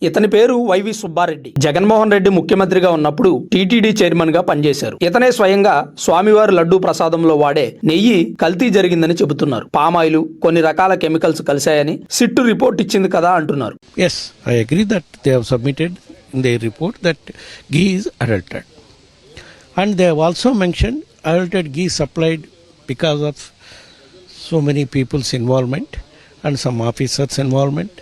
ఇతని పేరు వైవి సుబ్బారెడ్డి. జగన్మోహన్ రెడ్డి ముఖ్యమంత్రిగా ఉన్నప్పుడు టీటీడీ చైర్మన్ గా పనిచేశారు. ఇతనే స్వయంగా స్వామివారి లడ్డూ ప్రసాదంలో వాడే నెయ్యి కల్తీ జరిగిందని చెబుతున్నారు. పామాయిల్, కొన్ని రకాల కెమికల్స్ కలిశాయని సిట్టు రిపోర్ట్ ఇచ్చింది కదా అంటున్నారు. Yes, I agree that they have submitted in their report that ghee is adulterated. And they have also mentioned adulterated ghee supplied because of so many people's involvement and some officers' involvement,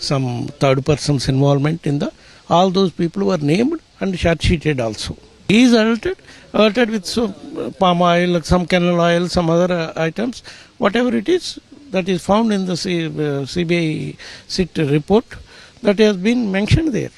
some third persons involvement in the, all those people were named and charge sheeted also. Ghee is adulterated with some palm oil, some canola oil, some other items, whatever it is that is found in the CBI SIT report that has been mentioned there.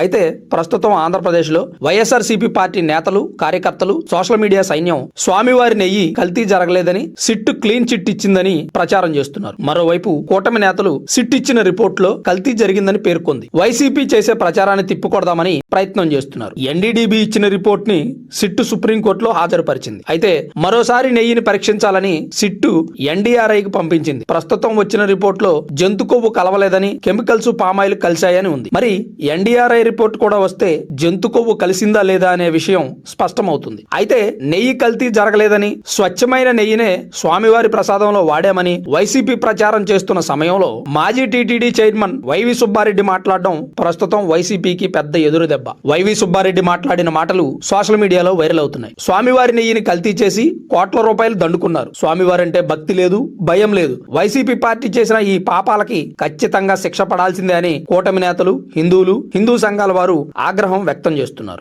అయితే ప్రస్తుతం ఆంధ్రప్రదేశ్లో YSRCP party నేతలు, కార్యకర్తలు, social media సైన్యం స్వామివారి నెయ్యి కల్తీ జరగలేదని, సిట్టు క్లీన్ చిట్ ఇచ్చిందని ప్రచారం చేస్తున్నారు. మరోవైపు కూటమి నేతలు సిట్ ఇచ్చిన రిపోర్టులో కల్తీ జరిగిందని పేర్కొంది. వైసీపీ చేసే ప్రచారాన్ని తిప్పికొడదామని ప్రయత్నం చేస్తున్నారు. ఎన్డీడీబీ ఇచ్చిన రిపోర్ట్ ని సిట్టు సుప్రీంకోర్టులో హాజరుపరిచింది. అయితే మరోసారి నెయ్యిని పరీక్షించాలని సిట్టు ఎన్డీఆర్ఐకి పంపించింది. ప్రస్తుతం వచ్చిన రిపోర్టులో జంతు కొవ్వు కలవలేదని, కెమికల్స్, పామాయిల్ కలిశాయని ఉంది. మరి ఎన్డీఆర్ఐ రిపోర్ట్ కూడా వస్తే జంతు కొవ్వు కలిసిందా లేదా అనే విషయం స్పష్టమవుతుంది. అయితే నెయ్యి కల్తీ జరగలేదని, స్వచ్ఛమైన నెయ్యినే స్వామివారి ప్రసాదంలో వాడామని వైసీపీ ప్రచారం చేస్తున్న సమయంలో మాజీ టీటీడీ చైర్మన్ వైవి సుబ్బారెడ్డి మాట్లాడడం ప్రస్తుతం వైసీపీకి పెద్ద ఎదురు దెబ్బ. వైవి సుబ్బారెడ్డి మాట్లాడిన మాటలు సోషల్ మీడియాలో వైరల్ అవుతున్నాయి. స్వామివారి నెయ్యిని కల్తీ చేసి కోట్ల రూపాయలు దండుకున్నారు. స్వామివారంటే భక్తి లేదు, భయం లేదు. వైసీపీ పార్టీ చేసిన ఈ పాపాలకి ఖచ్చితంగా శిక్ష పడాల్సిందే అని కూటమి నేతలు, హిందువులు, హిందూ సంఘాల వారు ఆగ్రహం వ్యక్తం చేస్తున్నారు.